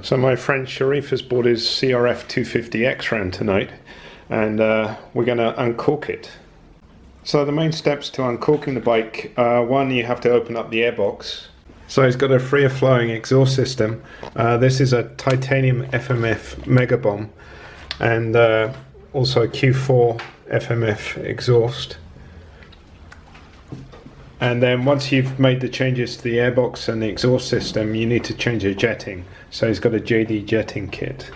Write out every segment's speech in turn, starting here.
So my friend Sharif has bought his CRF250X round tonight, and we're going to uncork it. So the main steps to uncorking the bike, one, you have to open up the airbox. So it's got a freer flowing exhaust system. This is a titanium FMF MegaBomb, and also a Q4 FMF exhaust. And then once you've made the changes to the airbox and the exhaust system, you need to change the jetting. So he's got a JD jetting kit.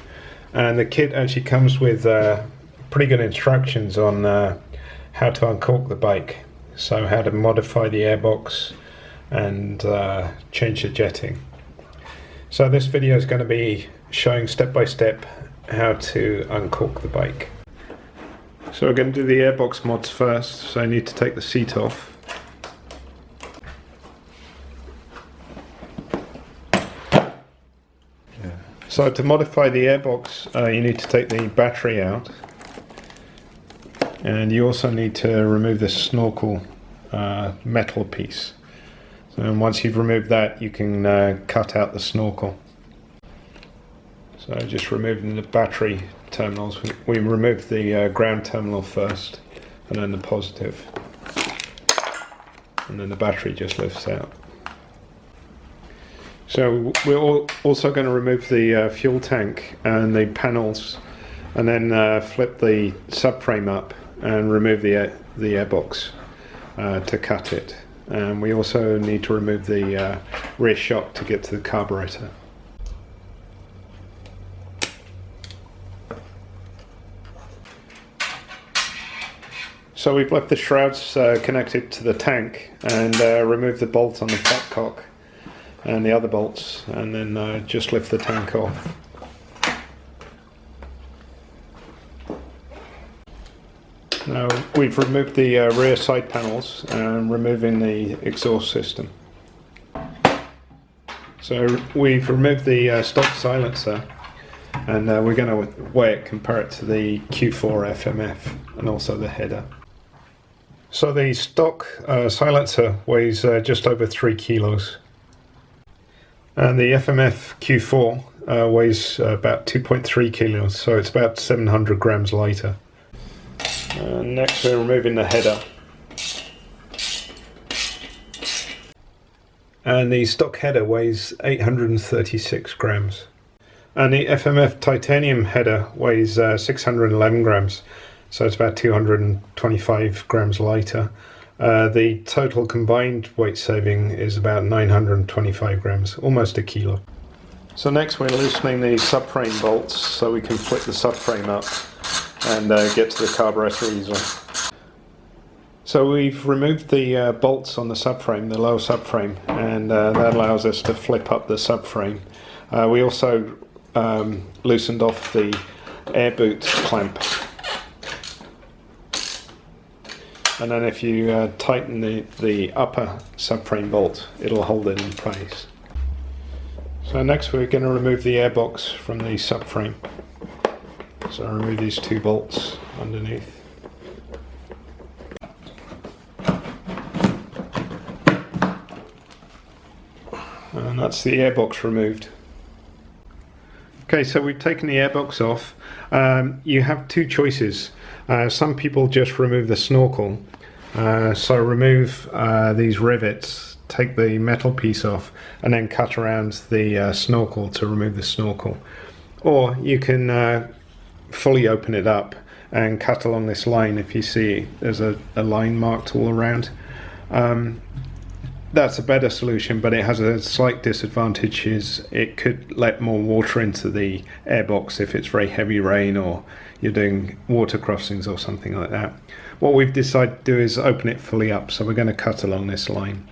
And the kit actually comes with pretty good instructions on how to uncork the bike. So how to modify the airbox and change the jetting. So this video is going to be showing step by step how to uncork the bike. So we're going to do the airbox mods first. So I need to take the seat off. So to modify the airbox, you need to take the battery out, and you also need to remove the snorkel metal piece. So once you've removed that, you can cut out the snorkel. So just removing the battery terminals. We remove the ground terminal first, and then the positive, and then the battery just lifts out. So we're also going to remove the fuel tank and the panels, and then flip the subframe up and remove the airbox to cut it. And we also need to remove the rear shock to get to the carburetor. So we've left the shrouds connected to the tank, and removed the bolt on the petcock and the other bolts, and then just lift the tank off. Now we've removed the rear side panels and removing the exhaust system. So we've removed the stock silencer, and we're going to weigh it, compare it to the Q4 FMF and also the header. So the stock silencer weighs just over 3 kilos. And the FMF Q4 weighs about 2.3 kilos, so it's about 700 grams lighter. Next we're removing the header. And the stock header weighs 836 grams. And the FMF titanium header weighs 611 grams, so it's about 225 grams lighter. The total combined weight saving is about 925 grams, almost a kilo. So next we're loosening the subframe bolts so we can flip the subframe up and get to the carburetor easily. So we've removed the bolts on the subframe, the lower subframe, and that allows us to flip up the subframe. We also loosened off the air boot clamp. And then if you tighten the upper subframe bolt, it'll hold it in place. So next we're going to remove the airbox from the subframe. So I'll remove these two bolts underneath. And that's the airbox removed. Okay, so we've taken the airbox off. You have two choices. Some people just remove the snorkel. So remove these rivets, take the metal piece off, and then cut around the snorkel to remove the snorkel. Or you can fully open it up and cut along this line. If you see there's a line marked all around. That's a better solution, but it has a slight disadvantage, is it could let more water into the airbox if it's very heavy rain or you're doing water crossings or something like that. What we've decided to do is open it fully up, so we're going to cut along this line.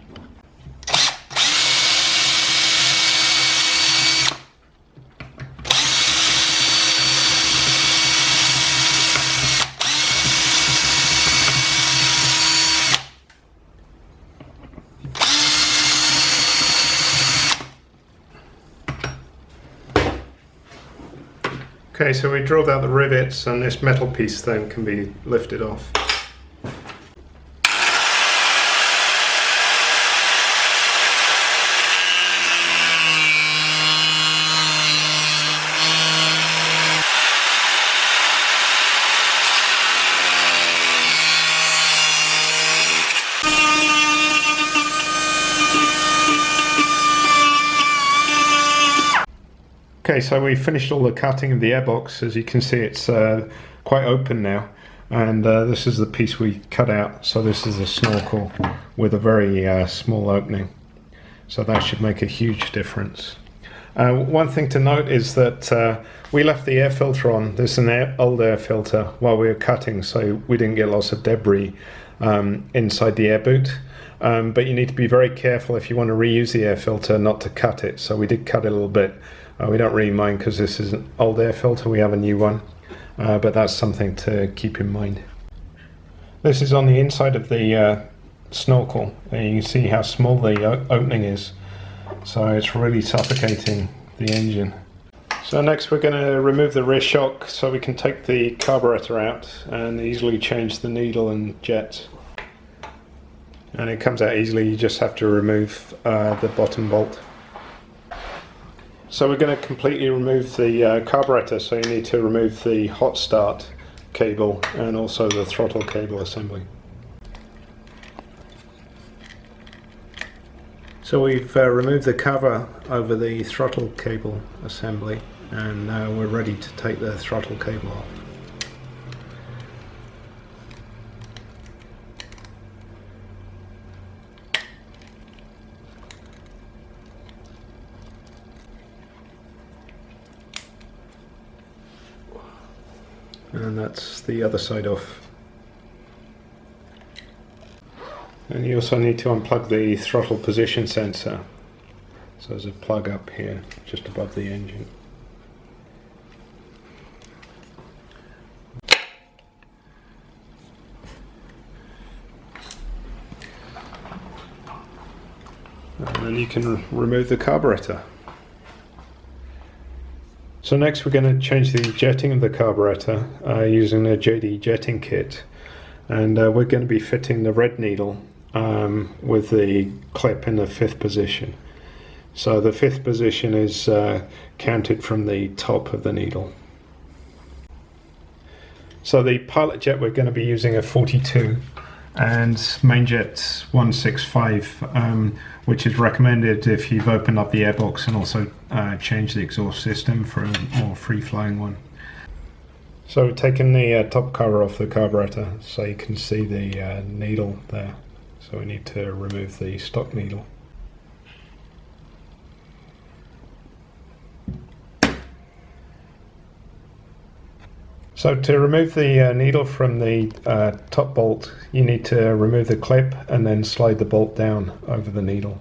Okay, so we drilled out the rivets, and this metal piece then can be lifted off. Okay, so we finished all the cutting of the airbox. As you can see, it's quite open now, and this is the piece we cut out. So this is a snorkel with a very small opening, so that should make a huge difference. One thing to note is that we left the air filter on. This is an old air filter while we were cutting, so we didn't get lots of debris inside the air boot. But you need to be very careful if you want to reuse the air filter not to cut it. So we did cut it a little bit. We don't really mind because this is an old air filter, we have a new one, but that's something to keep in mind. This is on the inside of the snorkel, and you can see how small the opening is, so it's really suffocating the engine. So next we're going to remove the rear shock so we can take the carburetor out and easily change the needle and jet. And it comes out easily, you just have to remove the bottom bolt. So we're going to completely remove the carburetor, so you need to remove the hot start cable and also the throttle cable assembly. So we've removed the cover over the throttle cable assembly, and now we're ready to take the throttle cable off. And that's the other side off. And you also need to unplug the throttle position sensor. So there's a plug up here, just above the engine. And then you can remove the carburetor. So next we're going to change the jetting of the carburetor using the JD jetting kit, and we're going to be fitting the red needle with the clip in the 5th position. So the 5th position is counted from the top of the needle. So the pilot jet, we're going to be using a 42 and main jet 165, which is recommended if you've opened up the airbox and also changed the exhaust system for a more free-flowing one. So we've taken the top cover off the carburetor so you can see the needle there. So we need to remove the stock needle. So to remove the needle from the top bolt, you need to remove the clip and then slide the bolt down over the needle.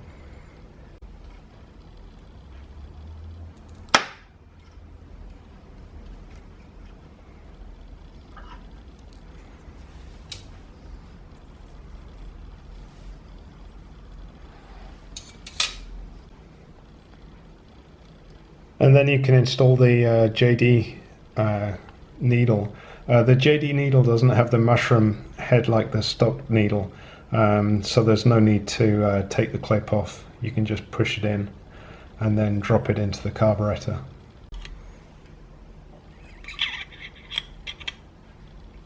And then you can install the JD needle. The JD needle doesn't have the mushroom head like the stock needle, so there's no need to take the clip off. You can just push it in and then drop it into the carburetor.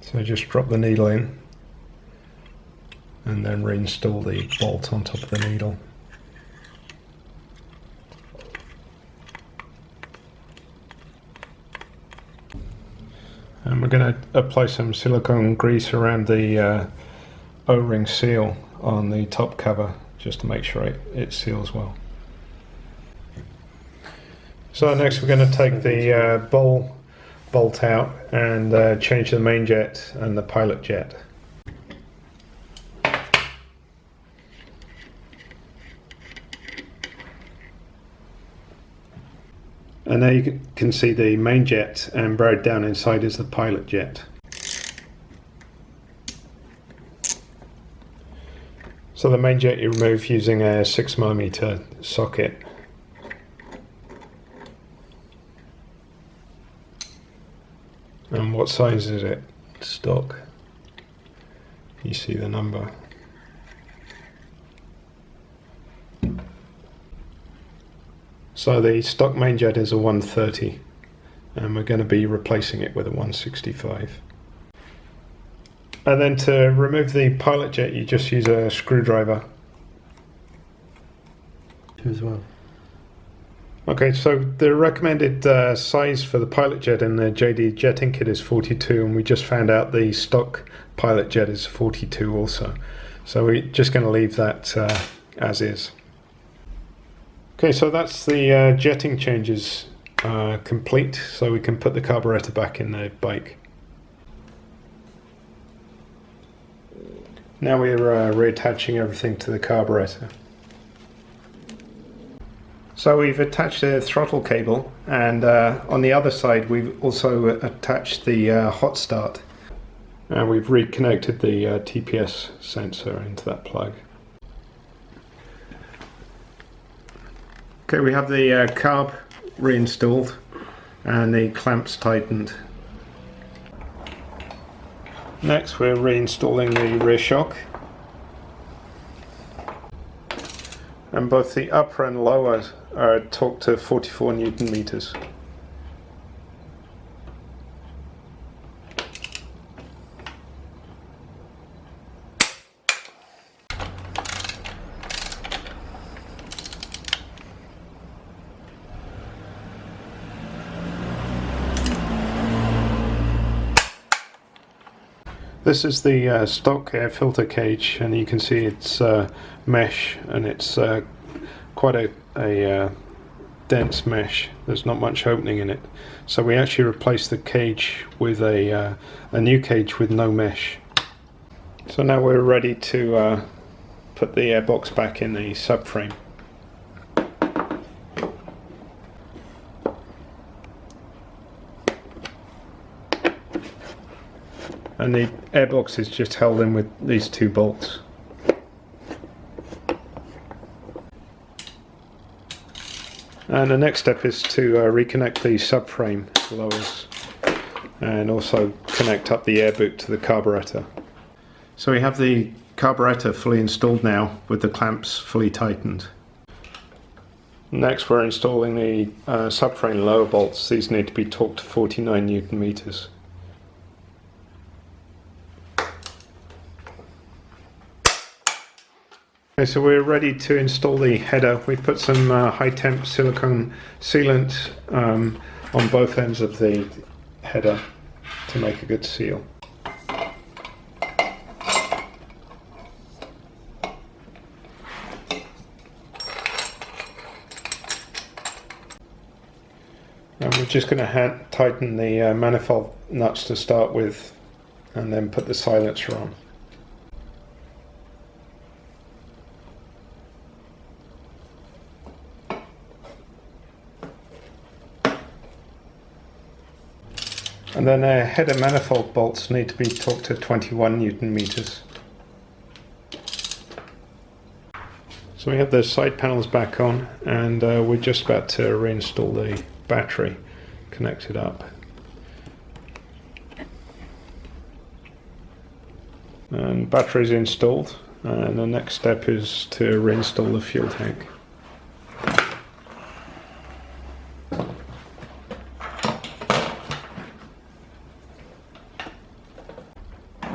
So just drop the needle in and then reinstall the bolt on top of the needle. And we're going to apply some silicone grease around the O-ring seal on the top cover just to make sure it seals well. So next we're going to take the bolt out and change the main jet and the pilot jet. And now you can see the main jet, and buried down inside is the pilot jet. So the main jet you remove using a 6mm socket. And what size is it? Stock. You see the number. So the stock main jet is a 130, and we're going to be replacing it with a 165. And then to remove the pilot jet, you just use a screwdriver. As well. Okay, so the recommended size for the pilot jet in the JD jetting kit is 42, and we just found out the stock pilot jet is 42 also. So we're just going to leave that as is. Okay, so that's the jetting changes complete, so we can put the carburetor back in the bike. Now we're reattaching everything to the carburetor. So we've attached a throttle cable, and on the other side we've also attached the hot start, and we've reconnected the TPS sensor into that plug. Okay, we have the carb reinstalled and the clamps tightened. Next we're reinstalling the rear shock, and both the upper and lower are torqued to 44 Newton meters. This is the stock air filter cage, and you can see it's mesh, and it's quite a dense mesh. There's not much opening in it, so we actually replaced the cage with a new cage with no mesh. So now we're ready to put the airbox back in the subframe. And the airbox is just held in with these two bolts. And the next step is to reconnect the subframe lowers and also connect up the air boot to the carburetor. So we have the carburetor fully installed now with the clamps fully tightened. Next we're installing the subframe lower bolts. These need to be torqued to 49 Newton meters. Okay, so we're ready to install the header. We put some high temp silicone sealant on both ends of the header to make a good seal. And we're just going to tighten the manifold nuts to start with, and then put the silencer on. And then header manifold bolts need to be torqued to 21 Newton meters. So we have the side panels back on, and we're just about to reinstall the battery, connect it up. And battery's installed, and the next step is to reinstall the fuel tank.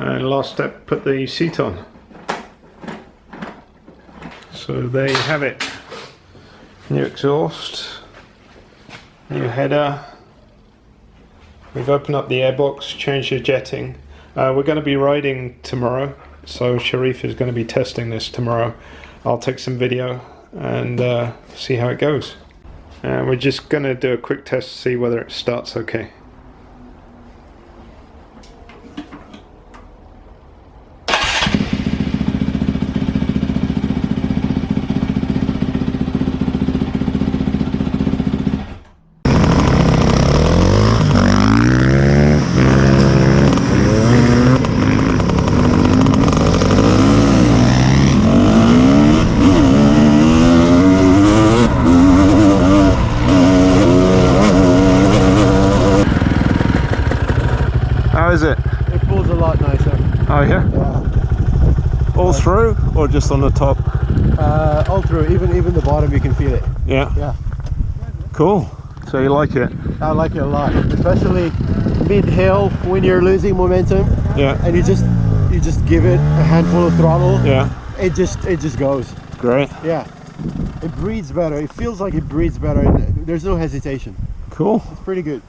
And last step, put the seat on. So there you have it. New exhaust, new header. We've opened up the airbox, changed the jetting. We're going to be riding tomorrow, so Sharif is going to be testing this tomorrow. I'll take some video and see how it goes. And we're just going to do a quick test to see whether it starts okay. How is it? It pulls a lot nicer. Oh yeah? Yeah. All through, or just on the top? All through, even the bottom you can feel it. Yeah. Yeah. Cool. So you like it? I like it a lot, especially mid-hill when you're losing momentum. Yeah. And you just give it a handful of throttle. Yeah. It just goes. Great. Yeah. It breathes better. It feels like it breathes better, and there's no hesitation. Cool. It's pretty good.